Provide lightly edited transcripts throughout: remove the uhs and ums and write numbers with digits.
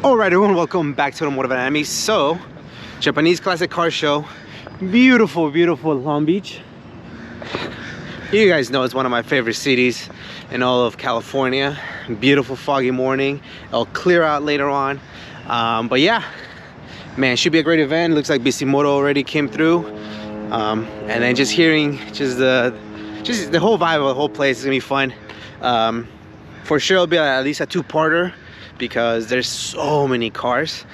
Alright everyone, welcome back to Automotive Anatomy. So, Japanese classic car show. Beautiful, beautiful Long Beach. You guys know it's one of my favorite cities in all of California. Beautiful foggy morning. It'll clear out later on. But yeah, man, should be a great event. Looks like Bisimoto already came through. And then just hearing the whole vibe of the whole place is gonna be fun. For sure it'll be at least a two-parter, because there's so many cars.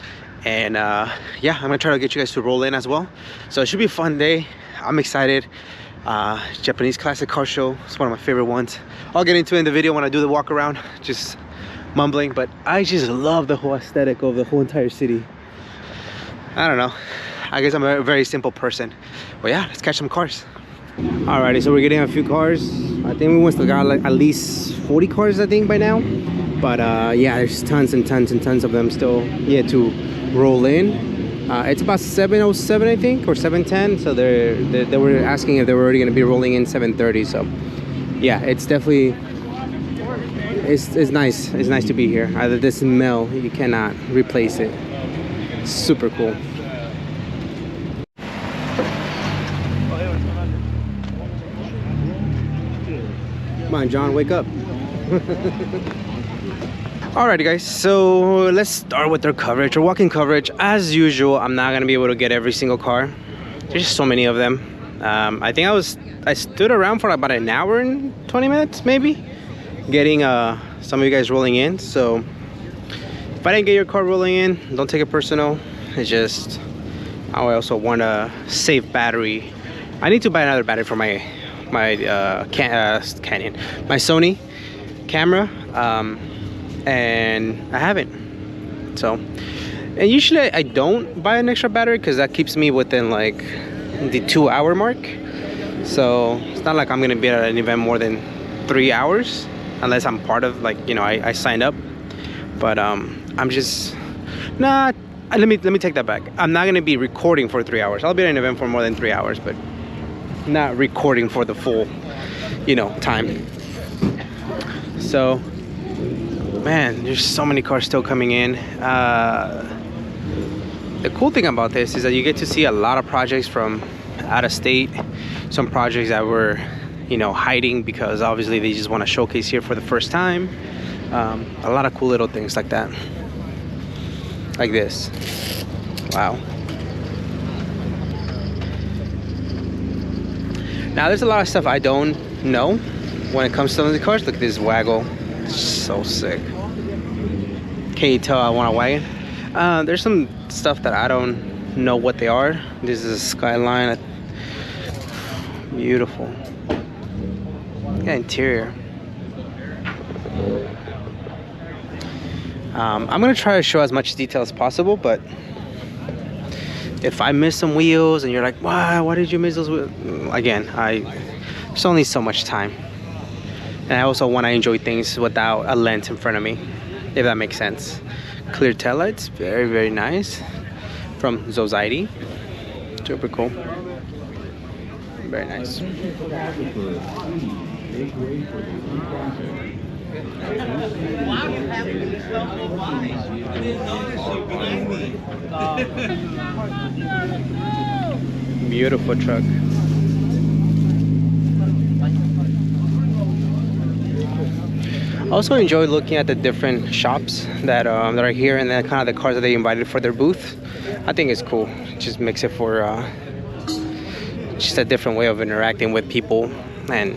And yeah, I'm gonna try to get you guys to roll in as well. So it should be a fun day. I'm excited. Japanese classic car show, it's one of my favorite ones. I'll get into it in the video when I do the walk around, just mumbling, but I just love the whole aesthetic of the whole entire city. I don't know, I guess I'm a very simple person. But yeah, let's catch some cars. Alrighty, so we're getting a few cars. I think we must have got like at least 40 cars I think by now. But yeah, there's tons and tons and tons of them still yet to roll in. It's about 7:07 I think, or 7:10. So they were asking if they were already going to be rolling in 7:30. So yeah, it's definitely it's nice. It's nice to be here. Either the smell, you cannot replace it. Super cool. Come on, John, wake up. Alrighty guys, so let's start with their coverage, or walk-in coverage. As usual, I'm not gonna be able to get every single car. There's just so many of them. I think I stood around for about an hour and 20 minutes maybe, getting some of you guys rolling in. So if I didn't get your car rolling in, don't take it personal. It's just I also want to save battery. I need to buy another battery for my Canon, my Sony camera. And I haven't. So, and usually I don't buy an extra battery because that keeps me within like the 2-hour mark. So it's not like I'm gonna be at an event more than 3 hours unless I'm part of, like, you know, I signed up. But I'm just not. Let me take that back. I'm not gonna be recording for 3 hours. I'll be at an event for more than 3 hours, but not recording for the full, you know, time. So man, there's so many cars still coming in. The cool thing about this is that you get to see a lot of projects from out of state. Some projects that were, you know, hiding because obviously they just want to showcase here for the first time. A lot of cool little things like that, like this. Wow. Now there's a lot of stuff I don't know when it comes to some of the cars. Look at this waggle, so sick. Can you tell I want a wagon? There's some stuff that I don't know what they are. This is a Skyline. Beautiful. Yeah, interior. I'm gonna try to show as much detail as possible, but if I miss some wheels and you're like, why did you miss those wheels? Again, there's only so much time. And I also want to enjoy things without a lens in front of me, if that makes sense. Clear taillights, very, very nice. From Zozide. Super cool. Very nice. Beautiful truck. I also enjoy looking at the different shops that are here, and then kind of the cars that they invited for their booth. I think it's cool. Just makes it for just a different way of interacting with people, and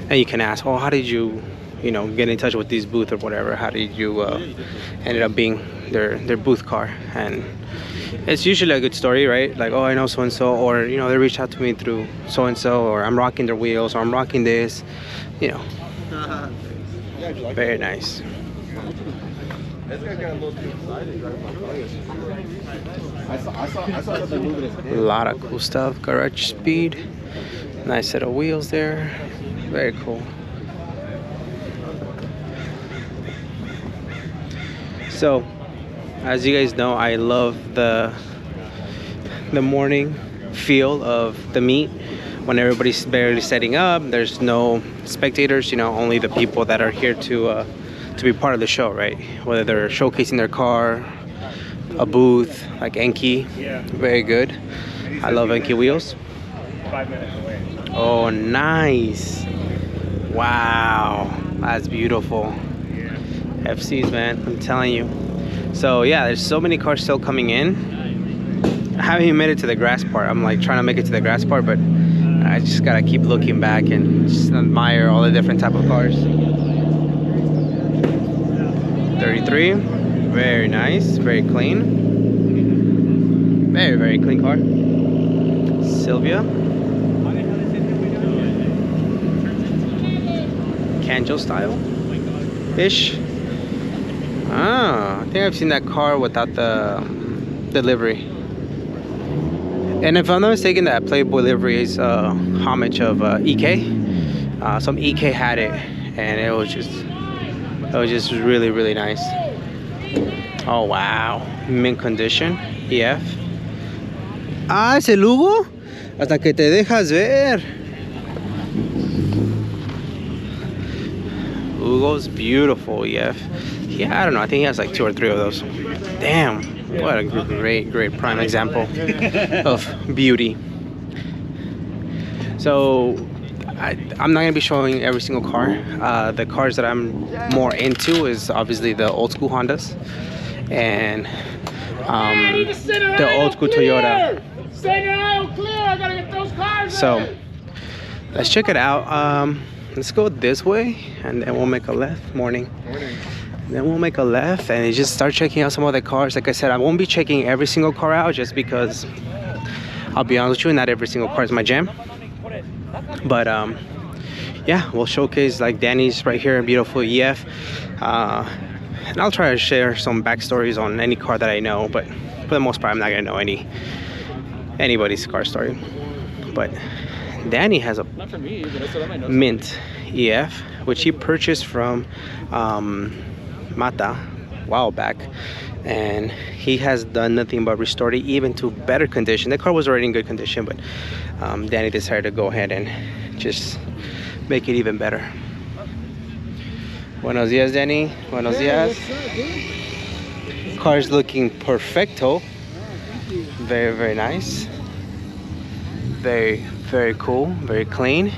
you can ask, oh, how did you know, get in touch with this booth or whatever? How did you ended up being their booth car? And it's usually a good story, right? Like, oh, I know so and so, or you know, they reached out to me through so and so, or I'm rocking their wheels, or I'm rocking this, you know. Very nice. A lot of cool stuff. Garage speed. Nice set of wheels there. Very cool. So, as you guys know, I love the morning feel of the meet. When everybody's barely setting up, there's no spectators, you know, only the people that are here to to be part of the show, right? Whether they're showcasing their car, a booth like Enki, very good. I love Enki wheels. 5 minutes away. Oh, nice. Wow, that's beautiful. FCs, man, I'm telling you. So yeah, there's so many cars still coming in. I haven't even made it to the grass part. I'm like trying to make it to the grass part, but I just gotta keep looking back and just admire all the different type of cars. 33, very nice, very clean. Very, very clean car. Sylvia. Canjo style ish. Ah, I think I've seen that car without the livery. And if I'm not mistaken, that Playboy livery is homage of EK. Some EK had it, and it was just really, really nice. Oh wow, mint condition. EF. Ah, ese Lugo. Hasta que te dejas ver. Lugo's beautiful, EF. Yeah, I don't know. I think he has like 2 or 3 of those. Damn, what a great prime example of beauty. So I'm not gonna be showing every single car. The cars that I'm more into is obviously the old school Hondas and the old school Toyota. So let's check it out. Let's go this way and then we'll make a left. Morning. Then we'll make a left and just start checking out some other cars. Like I said, I won't be checking every single car out just because I'll be honest with you, not every single car is my jam. But yeah, we'll showcase like Danny's right here, beautiful EF. And I'll try to share some backstories on any car that I know, but for the most part, I'm not gonna know anybody's car story. But Danny has a mint EF, which he purchased from Mata a while back, and he has done nothing but restore it even to better condition. The car was already in good condition, but Danny decided to go ahead and just make it even better. Buenos dias, Danny. Buenos dias. Car's looking perfecto. Very, very nice. Very cool, very clean.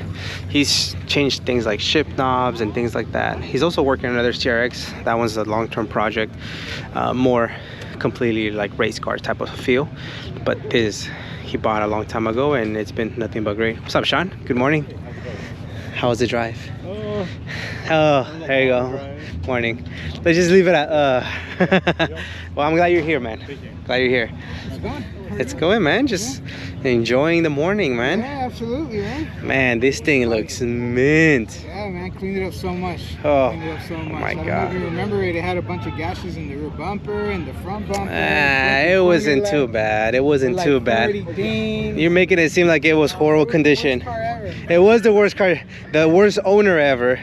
He's changed things like shift knobs and things like that. He's also working on another CRX. That one's a long-term project, more completely like race car type of feel. But this he bought a long time ago, and it's been nothing but great. What's up, Sean? Good morning. How was the drive? Oh, there you go. Morning. Let's just leave it at well, I'm glad you're here, man. Glad you're here. It's going, man. Just enjoying the morning, man. Yeah, absolutely, man. Man, this thing looks mint. Yeah, man. Cleaned it up so much. Oh, cleaned it up so much. my I don't God. know if you remember it. It had a bunch of gashes in the rear bumper and the front bumper. It wasn't too bad. It wasn't too bad. You're making it seem like it was horrible condition. It was the worst car, the worst owner ever.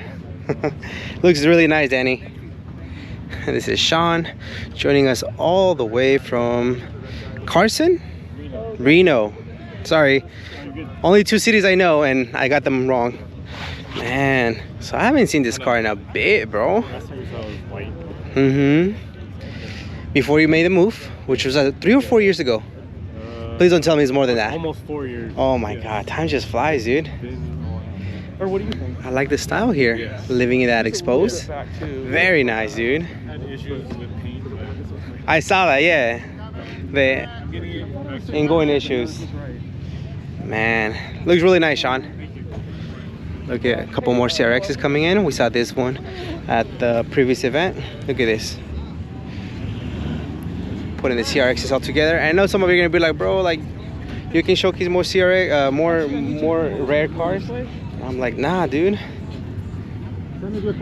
Looks really nice, Danny. This is Sean joining us all the way from Carson? Reno. Sorry. Only 2 cities I know, and I got them wrong. Man, so I haven't seen this car in a bit, bro. Before you made the move, which was 3 or 4 years ago. Please don't tell me it's more than that. Almost 4 years. Oh my God, time just flies, dude. Or what do you think? I like the style here. Yeah. Living in that exposed. Very nice, dude. Had issues with paint. I saw that, yeah. The ingoing issues. Man, looks really nice, Sean. Look at a couple more CRXs coming in. We saw this one at the previous event. Look at this. Putting the CRXs all together. And I know some of you are gonna be like, bro, like you can showcase more CRX, more rare cars. I'm like, nah, dude. Look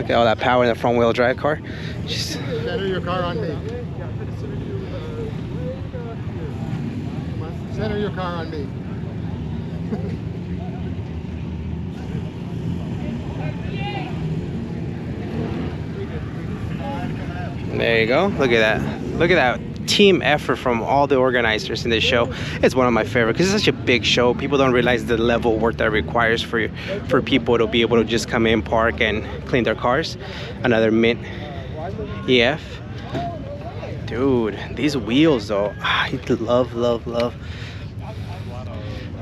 at all that power in the front wheel drive car. Just Center your car on me. Center your car on me. there you go. Look at that. Look at that team effort from all the organizers in this show. It's one of my favorite because it's such a big show. People don't realize the level of work that requires for people to be able to just come in, park, and clean their cars. Another mint EF. Dude, these wheels though, I love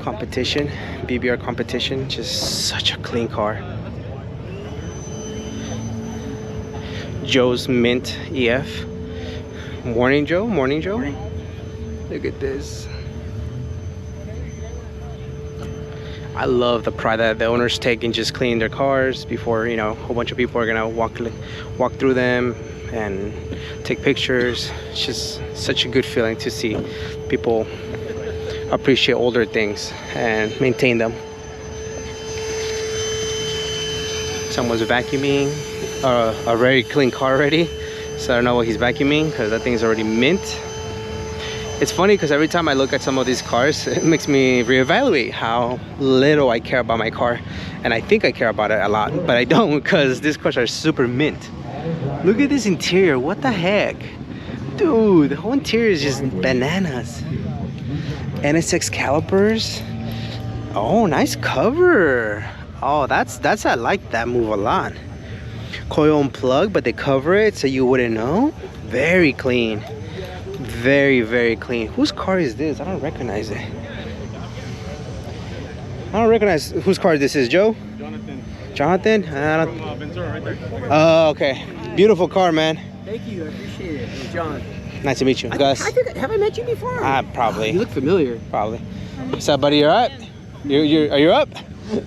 competition, BBR competition. Just such a clean car. Joe's mint EF. Morning, Joe. Morning, Joe. Look at this. I love the pride that the owners take in just cleaning their cars before, you know, a whole bunch of people are gonna walk through them and take pictures. It's just such a good feeling to see people appreciate older things and maintain them. Someone's vacuuming a very clean car already, so I don't know what he's vacuuming because that thing's already mint. It's funny because every time I look at some of these cars, it makes me reevaluate how little I care about my car, and I think I care about it a lot, but I don't, because these cars are super mint. Look at this interior. What the heck, dude? The whole interior is just bananas. NSX calipers. Oh, nice cover. Oh, that's I like that move a lot. Coil and plug, but they cover it so you wouldn't know. Very clean. Very clean. Whose car is this? I don't recognize it. I don't recognize whose car this is. Joe? Jonathan? I don't... From Ventura, right there. Oh, okay. Beautiful car, man. Thank you, I appreciate it. Hey, John. Nice to meet you, Gus. Have I met you before? Probably. You look familiar. Probably. What's up, buddy? You alright? Are you up?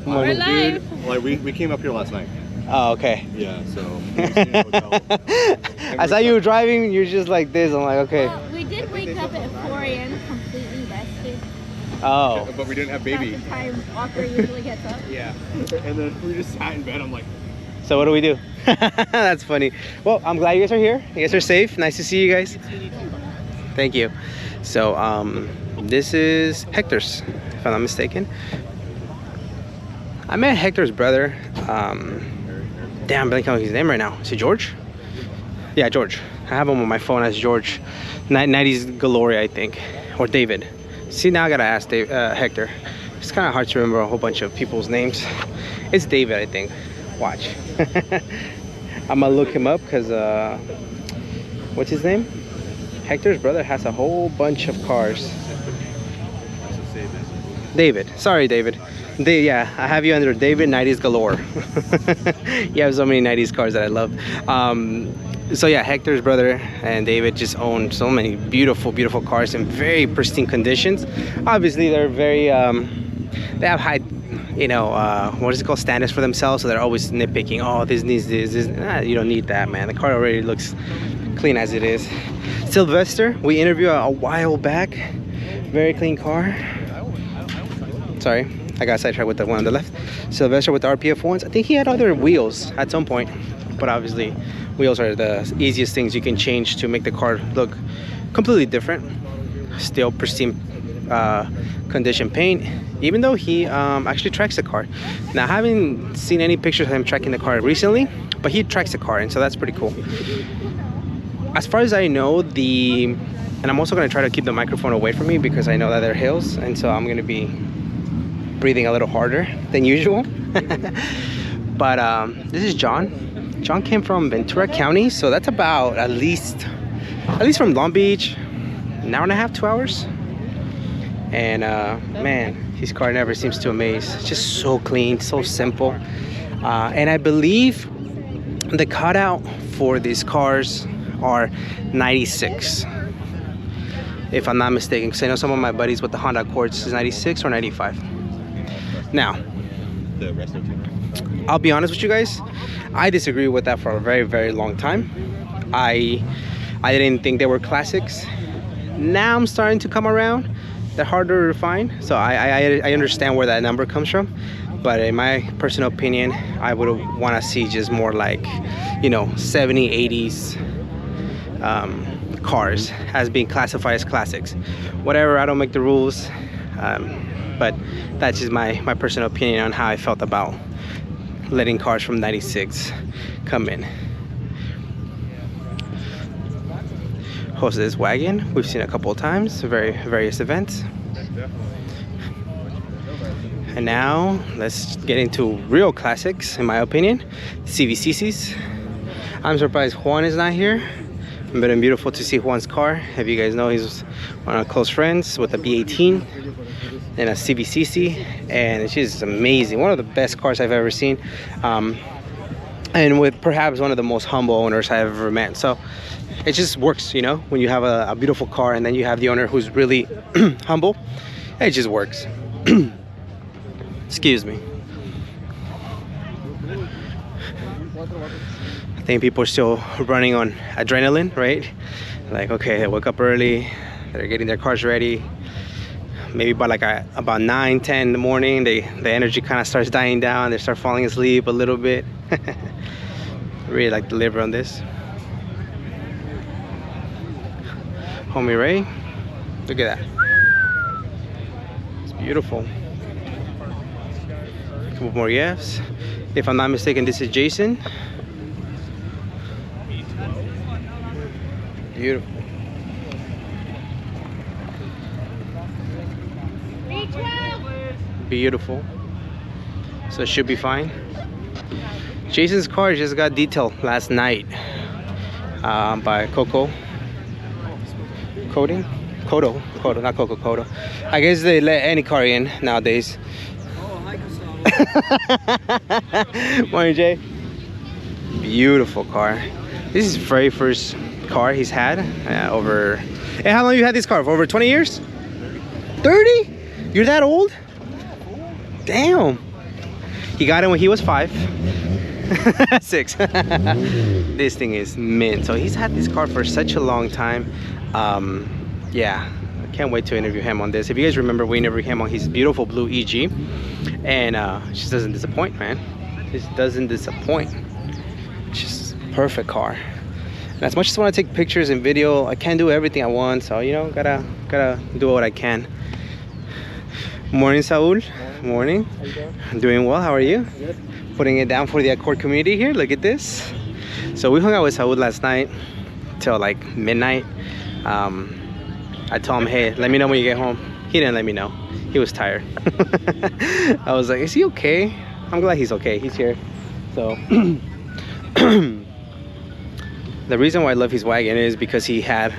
We're live. Like we came up here last night. Oh, okay. Yeah, so we were staying in a hotel. I saw you were driving. You're just like this. I'm like, okay. Well, we did wake up at 4 a.m. completely rested. Oh. But we didn't have About baby. the time Walker usually gets up. Yeah. And then we just sat in bed. I'm like, So what do we do? That's funny. Well, I'm glad you guys are here. You guys are safe. Nice to see you guys. Thank you. So this is Hector's, if I'm not mistaken. I met Hector's brother. Damn, I can't his name right now. Is it George? Yeah, George. I have him on my phone as George. 90s Glory, I think, or David. See, now I gotta ask Hector. It's kind of hard to remember a whole bunch of people's names. It's David, I think. Watch. I'm gonna look him up because what's his name? Hector's brother has a whole bunch of cars. David. Sorry, David. Yeah, I have you under David 90s Galore. You have so many 90s cars that I love. So yeah, Hector's brother and David just own so many beautiful cars in very pristine conditions. Obviously, they're very they have high, you know, what is it called, standards for themselves, so they're always nitpicking. Oh, this needs this. Nah, you don't need that, man. The car already looks clean as it is. Sylvester, we interviewed a while back. Very clean car. Sorry, I got sidetracked with the one on the left. Sylvester with the RPF ones. I think he had other wheels at some point, but obviously wheels are the easiest things you can change to make the car look completely different. Still pristine condition paint, even though he actually tracks the car. Now, I haven't seen any pictures of him tracking the car recently, but he tracks the car, and so that's pretty cool. As far as I know, and I'm also going to try to keep the microphone away from me because I know that there are hills, and so I'm going to be breathing a little harder than usual. But this is John. John came from Ventura County, so that's about at least from Long Beach, an hour and a half, 2 hours. And man, his car never seems to amaze. It's just so clean, so simple. And I believe the cutout for these cars are 96, if I'm not mistaken, because I know some of my buddies with the Honda Accords is 96 or 95. Now, I'll be honest with you guys, I disagree with that for a very long time. I didn't think they were classics. Now I'm starting to come around. They're harder to find, so I understand where that number comes from. But in my personal opinion, I would want to see just more like, you know, 70s, 80s cars as being classified as classics. Whatever, I don't make the rules, but that's just my personal opinion on how I felt about letting cars from 96 come in. close to this wagon. We've seen it a couple of times, various events. And now let's get into real classics, in my opinion, CVCCs. I'm surprised Juan is not here. It's been beautiful to see Juan's car. If you guys know, he's one of our close friends with a B18 and a CVCC, and it's just amazing. One of the best cars I've ever seen, and with perhaps one of the most humble owners I've ever met. So it just works, you know, when you have a beautiful car and then you have the owner who's really humble. It just works. Excuse me. I think people are still running on adrenaline, right? Like, okay, they woke up early, they're getting their cars ready. Maybe by like about 9, 10 in the morning, the energy kind of starts dying down. They start falling asleep a little bit. Really like to live on this. Homie Ray, look at that. It's beautiful. A couple more yes. If I'm not mistaken, this is Jason. Beautiful. Beautiful. So it should be fine. Jason's car just got detailed last night by Coco Coating. Kodo, not Coco, Kodo. I guess they let any car in nowadays. Morning, Jay. Beautiful car. This is his very first car he's had over. Hey, how long you had this car for? Over 20 years? 30? You're that old? Damn. He got it when he was 5. 6. This thing is mint. So he's had this car for such a long time. Yeah, I can't wait to interview him on this. If you guys remember, we interviewed him on his beautiful blue EG, and it just doesn't disappoint, man. Just doesn't disappoint. It's just perfect car. And as much as I want to take pictures and video, I can't do everything I want. So, you know, gotta do what I can. Morning, Saul. Morning. How you doing? I'm doing well. How are you? Good. Putting it down for the Accord community here. Look at this. So we hung out with Saul last night till like midnight. I told him, hey, let me know when you get home. He didn't let me know. He was tired. I was like, is he okay? I'm glad he's okay. He's here. So the reason why I love his wagon is because he had,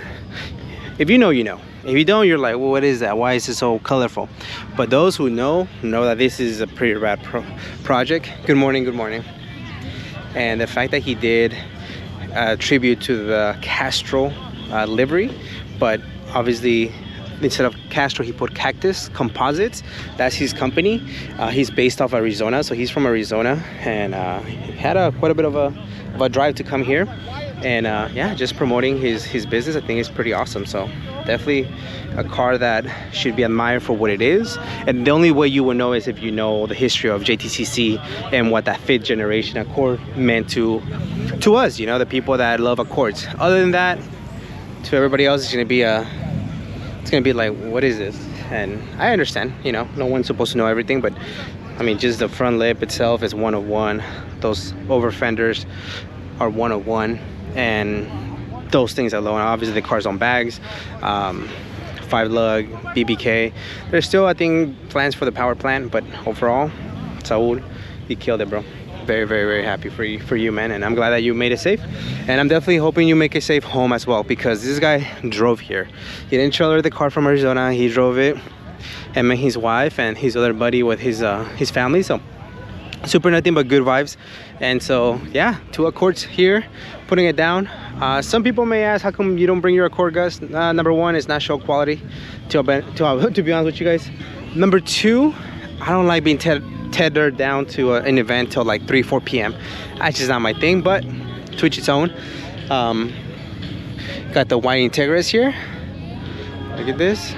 if you know, you know. If you don't, you're like, well, what is that? Why is it so colorful? But those who know that this is a pretty rad project. Good morning, good morning. And the fact that he did a tribute to the Castro livery, but obviously instead of Castro he put Cactus Composites. That's his company. He's based off Arizona, so he's from Arizona, and he had quite a bit of a drive to come here, and yeah, just promoting his business. I think it's pretty awesome. So definitely a car that should be admired for what it is, and the only way you will know is if you know the history of JCCS and what that 5th generation Accord meant to us, you know, the people that love Accords. Other than that, to everybody else, it's gonna be like, what is this? And I understand, you know, no one's supposed to know everything, but I mean, just the front lip itself is 1 of 1. Those over fenders are 1 of 1, and those things alone, obviously the car's on bags, 5-lug, BBK. There's still, I think, plans for the power plant, but overall, Saul, you killed it, bro. Very, very, very happy for you, man, and I'm glad that you made it safe, and I'm definitely hoping you make it safe home as well, because this guy drove here. He didn't trailer the car from Arizona. He drove it, him and his wife and his other buddy with his family. So super nothing but good vibes. And so yeah, 2 Accords here, putting it down. Some people may ask, how come you don't bring your Accord, Gus? Number 1, it's not show quality, to be honest with you guys. Number 2, I don't like being tethered down to an event till like 3-4 p.m. That's just not my thing, but to each its own. Got the white Integras here. Look at this.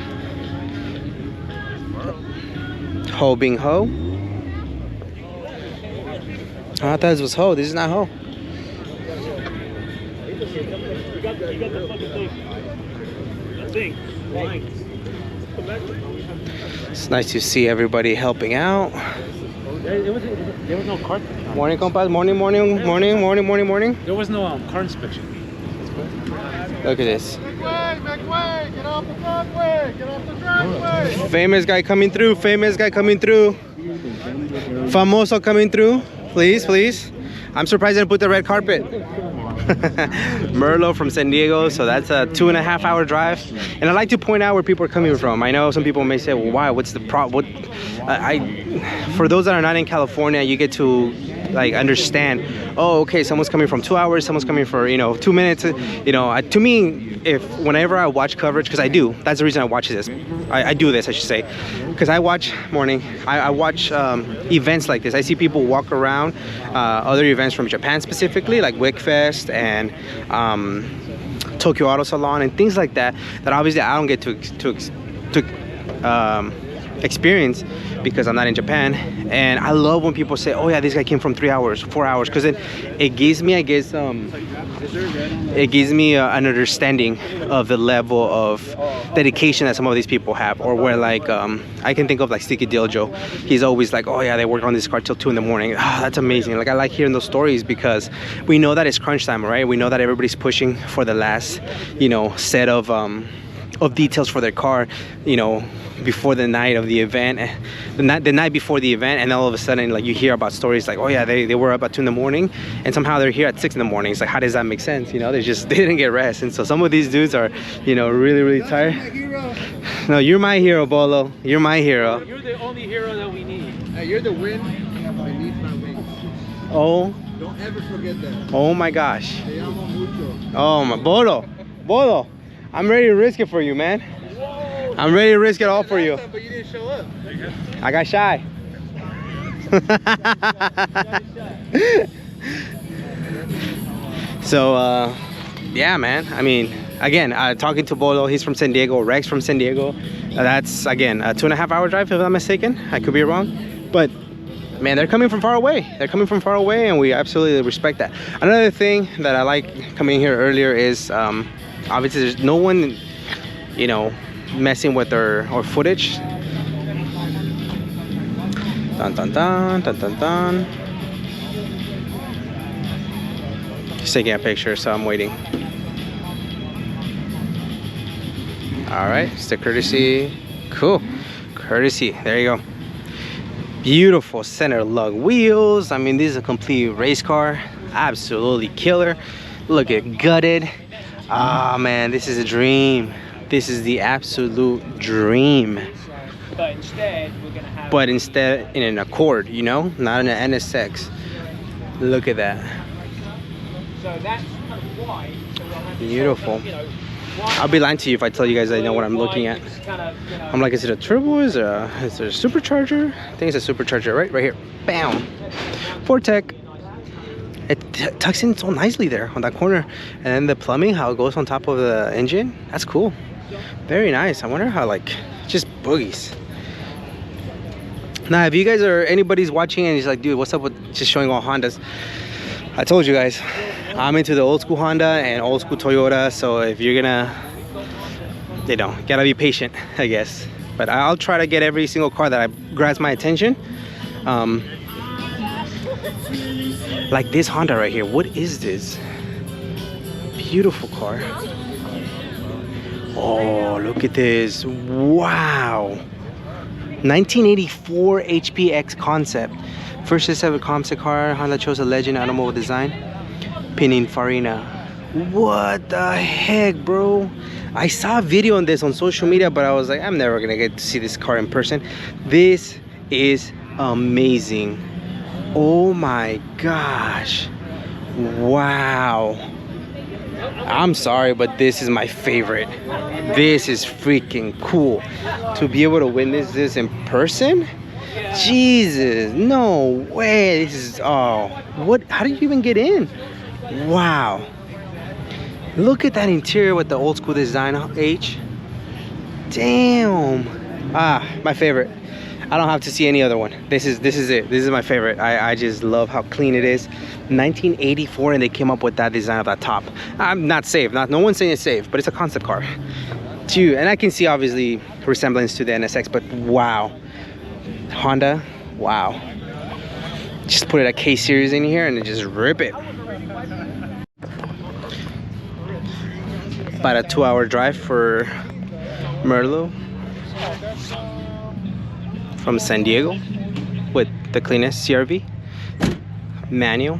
Ho being ho. Oh, I thought this was ho. This is not ho. You got the fucking thing. It's nice to see everybody helping out. There was no car. Morning, compas. Morning. There was no car inspection. Look at this. Make way, get off the driveway, get off the driveway. Famous guy coming through, famous guy coming through. Famoso coming through. Please, please. I'm surprised they didn't put the red carpet. Merlo from San Diego, so that's a 2.5 hour drive. And I like to point out where people are coming from. I know some people may say, well, why? What's the problem? For those that are not in California, you get to like understand, oh, okay, someone's coming from 2 hours, someone's coming for 2 minutes. To me, whenever I watch coverage, because I do, that's the reason I watch this. I do this, I should say, because I watch I watch events like this. I see people walk around other events from Japan specifically, like Wickfest and Tokyo Auto Salon and things like that. That obviously I don't get to experience because I'm not in Japan. And I love when people say, oh yeah, this guy came from 3 hours, 4 hours, because it gives me, I guess, it gives me an understanding of the level of dedication that some of these people have. Or where like I can think of like Sticky Diljo. He's always like, oh yeah, they work on this car till 2 in the morning. That's amazing. Like I like hearing those stories because we know that it's crunch time, right? We know that everybody's pushing for the last set of details for their car, before the night of the event, the night before the event, and all of a sudden, like, you hear about stories like, oh yeah, they were up at 2 in the morning, and somehow they're here at 6 in the morning. It's like, how does that make sense? They didn't get rest. And so some of these dudes are, really, really tired. No, you're my hero, Bolo. You're my hero. You're the only hero that we need. You're the wind beneath my wings. Oh. Don't ever forget that. Oh my gosh. Te amo mucho. Oh my Bolo. I'm ready to risk it for you, man. I'm ready to risk it all for you. But you didn't show up. I got shy. So, yeah, man. I mean, again, talking to Bolo, he's from San Diego. Rex from San Diego. That's, again, a 2.5 hour drive, if I'm not mistaken. I could be wrong. But, man, they're coming from far away. And we absolutely respect that. Another thing that I like coming here earlier is, obviously, there's no one, messing with our footage. Dun dun dun dun dun dun. Just taking a picture, so I'm waiting. All right, it's the courtesy. Cool, courtesy. There you go. Beautiful center lug wheels. I mean, this is a complete race car. Absolutely killer. Look at gutted. Ah, man, this is a dream. This is the absolute dream. But instead, we're gonna have. But instead, in an Accord, not in an NSX. Look at that. So that's kind of why. So we'll have Beautiful. I'll be lying to you if I tell you guys I know what I'm looking at. I'm like, is it a turbo? Is there a supercharger? I think it's a supercharger, right? Right here. Bam. Fortec. It tucks in so nicely there on that corner. And then the plumbing, how it goes on top of the engine. That's cool. Very nice. I wonder how, like, just boogies. Now, if you guys or anybody's watching and he's like, dude, what's up with just showing all Hondas? I told you guys, I'm into the old school Honda and old school Toyota. So if you're gonna, gotta be patient, I guess. But I'll try to get every single car that grabs my attention. Like this Honda right here. What is this? Beautiful car. Oh, look at this. Wow. 1984 HPX concept. First ever concept car. Honda chose a legend automobile design. Pininfarina. What the heck, bro? I saw a video on this on social media, but I was like, I'm never gonna get to see this car in person. This is amazing. Oh my gosh. Wow. I'm sorry, but this is my favorite. This is freaking cool. To be able to witness this in person? Jesus, no way. This is, oh, what? How did you even get in? Wow. Look at that interior with the old school design, H. Damn. Ah, my favorite. I don't have to see any other one. This is it. This is my favorite. I just love how clean it is. 1984, and they came up with that design of that top. I'm not safe. No one's saying it's safe, but it's a concept car. Too, and I can see obviously resemblance to the NSX, but wow. Honda, wow. Just put it a K series in here and just rip it. About a 2-hour drive for Merlot from San Diego with the cleanest CRV, manual,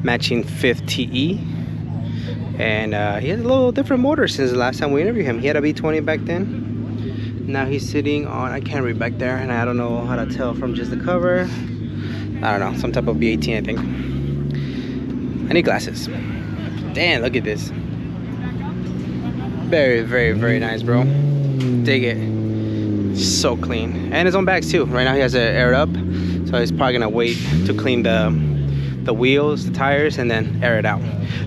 matching 5th TE. And he has a little different motor since the last time we interviewed him. He had a V20 back then. Now he's sitting on, I can't read back there, and I don't know how to tell from just the cover. I don't know, some type of V18, I think. I need glasses. Damn, look at this. Very, very, very nice, bro. Dig it. So clean. And his own bags too. Right now he has it aired up, so he's probably gonna wait to clean the wheels, the tires, and then air it out.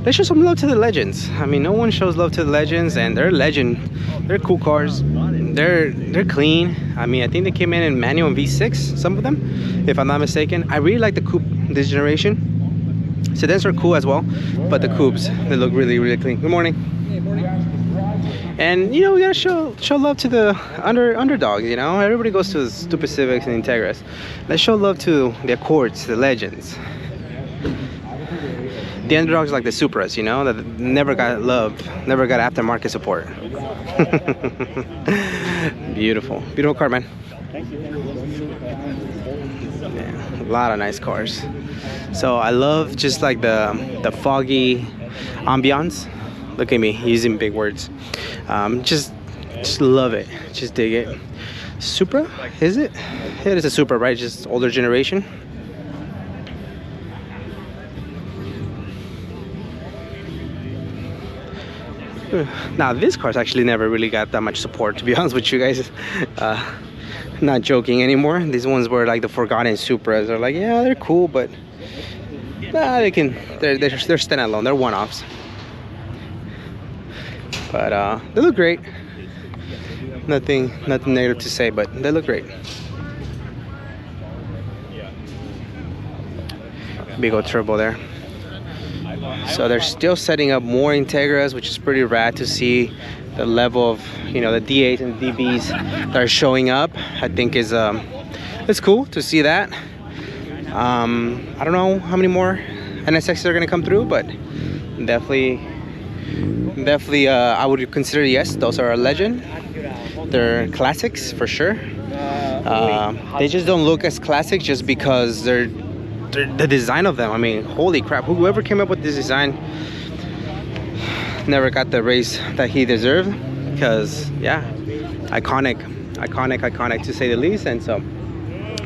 Let's show some love to the Legends. I mean, no one shows love to the Legends, and they're cool cars. They're clean. I mean, I think they came in manual and V6, some of them, if I'm not mistaken. I really like the coupe this generation. Sedans are cool as well, but the coupes, they look really, really clean. Good morning. And you know, we gotta show love to the underdogs. You know, everybody goes to the stupid Civics and Integras. Let's show love to the Accords, the Legends. The underdogs like the Supras, you know, that never got loved, never got aftermarket support. Beautiful, beautiful car, man. Yeah, a lot of nice cars. So I love just like the foggy ambiance. Look at me using big words. Just love it. Just dig it. Supra, is it? It is a Supra, right? Just older generation. Now this car's actually never really got that much support, to be honest with you guys. Not joking anymore. These ones were like the forgotten Supras. They're like, yeah, they're cool, but nah, they're standalone. They're one-offs. But they look great. Nothing negative to say, but they look great. Big old turbo there. So they're still setting up more Integras, which is pretty rad to see the level of, you know, the D8s and DBs that are showing up. I think is it's cool to see that. I don't know how many more NSXs are gonna come through, but definitely I would consider, yes, those are a legend. They're classics for sure. They just don't look as classic just because they're the design of them. I mean, holy crap, whoever came up with this design never got the race that he deserved, because yeah, iconic to say the least. And so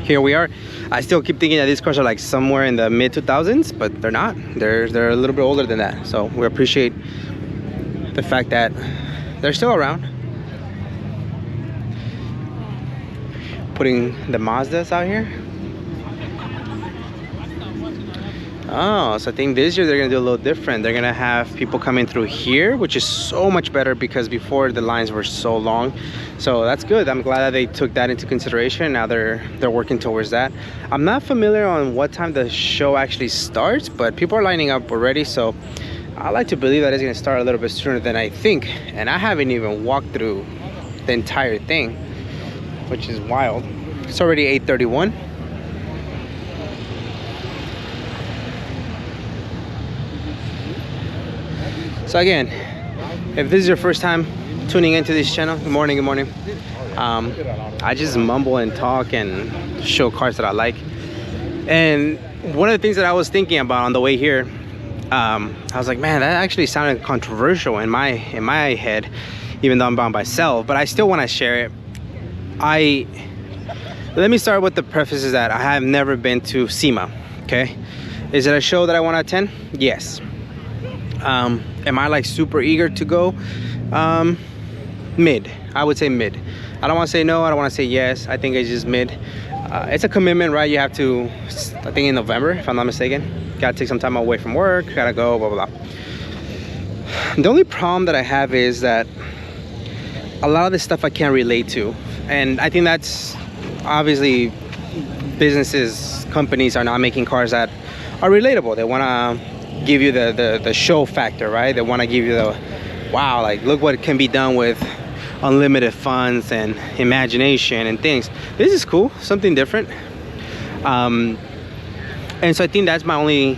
here we are. I still keep thinking that these cars are like somewhere in the mid 2000s, but they're not. They're a little bit older than that. So we appreciate the fact that they're still around. Putting the Mazdas out here. Oh, so I think this year they're gonna do a little different. They're gonna have people coming through here, which is so much better, because before the lines were so long. So that's good. I'm glad that they took that into consideration. Now they're working towards that. I'm not familiar on what time the show actually starts, but people are lining up already. So I like to believe that it's gonna start a little bit sooner than I think. And I haven't even walked through the entire thing, which is wild. It's already 8:31. So again, if this is your first time tuning into this channel, good morning, good morning. I just mumble and talk and show cars that I like. And one of the things that I was thinking about on the way here, I was like, man, that actually sounded controversial in my head, even though I'm by myself, but I still want to share it. Let me start with the preface is that I have never been to SEMA, okay? Is it a show that I want to attend? Yes. Am I like super eager to go? Mid. I would say mid. I don't want to say no, I don't want to say yes. I think it's just mid. It's a commitment, right? You have to, I think in November, if I'm not mistaken. Gotta take some time away from work, gotta go, blah, blah, blah. The only problem that I have is that a lot of this stuff I can't relate to. And I think that's obviously businesses, companies are not making cars that are relatable. They want to give you the show factor, right? They want to give you the wow, like look what can be done with unlimited funds and imagination and things. This is cool, something different. And so I think that's my only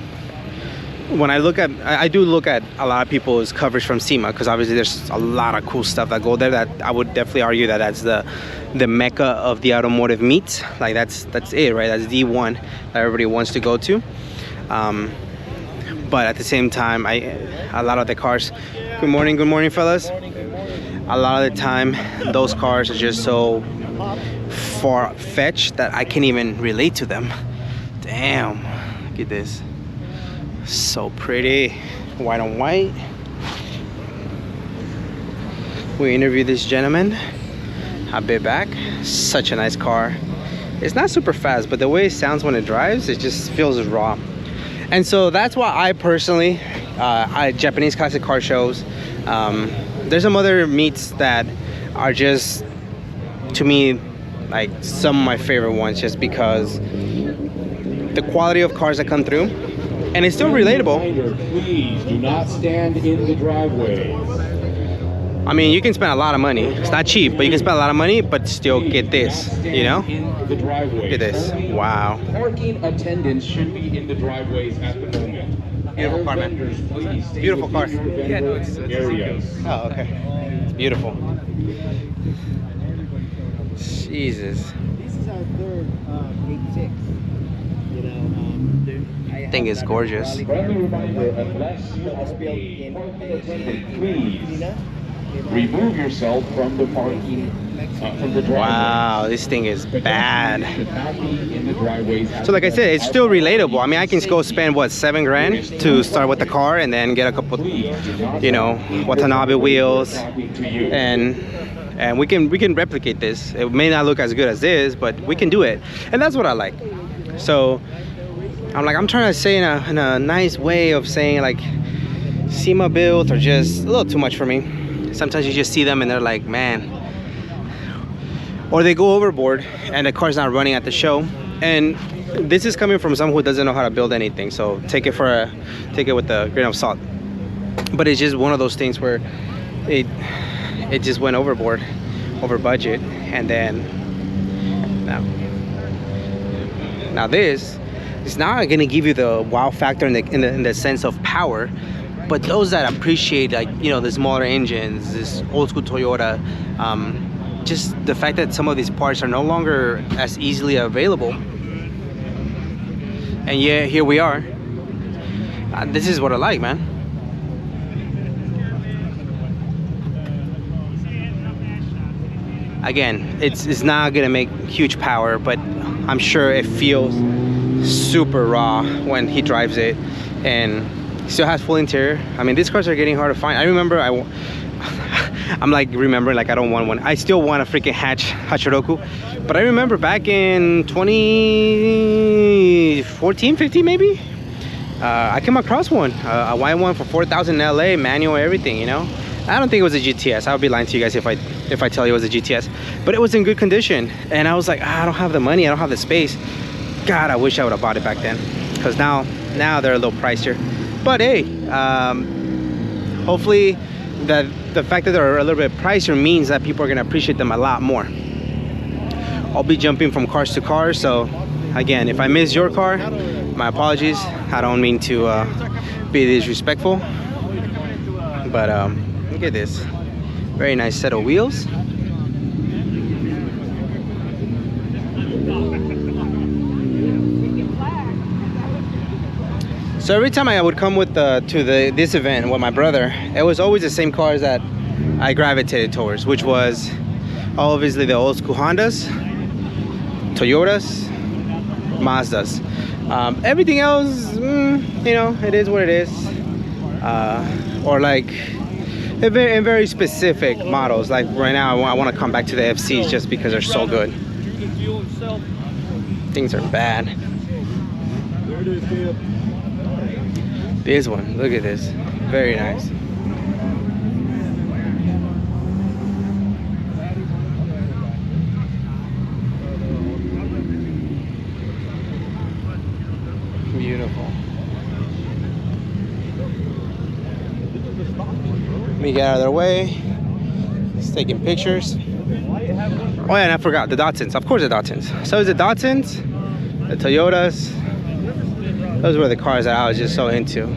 when I look at, I do look at a lot of people's coverage from SEMA, because obviously there's a lot of cool stuff that go there that I would definitely argue that that's the mecca of the automotive meets. Like that's it, right? That's the one that everybody wants to go to. But at the same time, a lot of the cars, good morning fellas. A lot of the time those cars are just so far-fetched that I can't even relate to them. Damn, look at this. So pretty, white on white. We interviewed this gentleman a bit back. Such a nice car. It's not super fast, but the way it sounds when it drives, it just feels raw. And so that's why I personally, Japanese classic car shows, there's some other meets that are just, to me, like some of my favorite ones, just because the quality of cars that come through, and it's still relatable. Please do not stand in the driveway. I mean, you can spend a lot of money. It's not cheap, but you can spend a lot of money, but still get this, you know? Look at this. Wow. Parking attendants should be in the driveways at the moment. Beautiful car, man. Beautiful car. Yeah, no, it's areas. Oh, okay. It's beautiful. Jesus. This is our third 86. You know, Thing is gorgeous. Friendly reminder, unless you are a parking attendant, please remove yourself from the parking, from the driveway. Wow, this thing is bad. Should not be in the driveways. So like I said, it's still relatable. I mean, I can go spend what, $7 grand to start with the car, and then get a couple, you know, Watanabe wheels, and we can replicate this. It may not look as good as this, but we can do it, and that's what I like. So I'm trying to say in a nice way of saying, like, SEMA builds are just a little too much for me. Sometimes you just see them and they're like, man. Or they go overboard and the car's not running at the show. And this is coming from someone who doesn't know how to build anything, so take it with a grain of salt. But it's just one of those things where it just went overboard, over budget. And then now this is not gonna give you the wow factor in the sense of power. But those that appreciate, like, you know, the smaller engines, this old school Toyota, just the fact that some of these parts are no longer as easily available. And yeah, here we are. This is what I like, man. Again, it's not gonna make huge power, but I'm sure it feels super raw when he drives it, and still has full interior. I mean, these cars are getting hard to find. I remember I'm like remembering like I don't want one. I still want a freaking Hachiroku, but I remember back in 2014, 15 maybe, I came across one, a white one for 4,000 in LA, manual, everything, you know. I don't think it was a GTS. I would be lying to you guys if I tell you it was a GTS, but it was in good condition. And I was like, I don't have the money, I don't have the space. God, I wish I would have bought it back then, because now they're a little pricier. But hey, hopefully the fact that they're a little bit pricier means that people are gonna appreciate them a lot more. I'll be jumping from cars to cars, so again, if I miss your car, my apologies. I don't mean to be disrespectful, but look at this, very nice set of wheels. So every time I would come with this event with my brother, it was always the same cars that I gravitated towards, which was obviously the old school Hondas, Toyotas, Mazdas. Everything else, you know, it is what it is. Or like in very specific models. Like right now, I want to come back to the FCs just because they're so good. Things are bad. This one, look at this, very nice. Beautiful. Let me get out of their way. Just taking pictures. Oh yeah, and I forgot the Datsuns. Of course the Datsuns. So it's the Datsuns, the Toyotas. Those were the cars that I was just so into.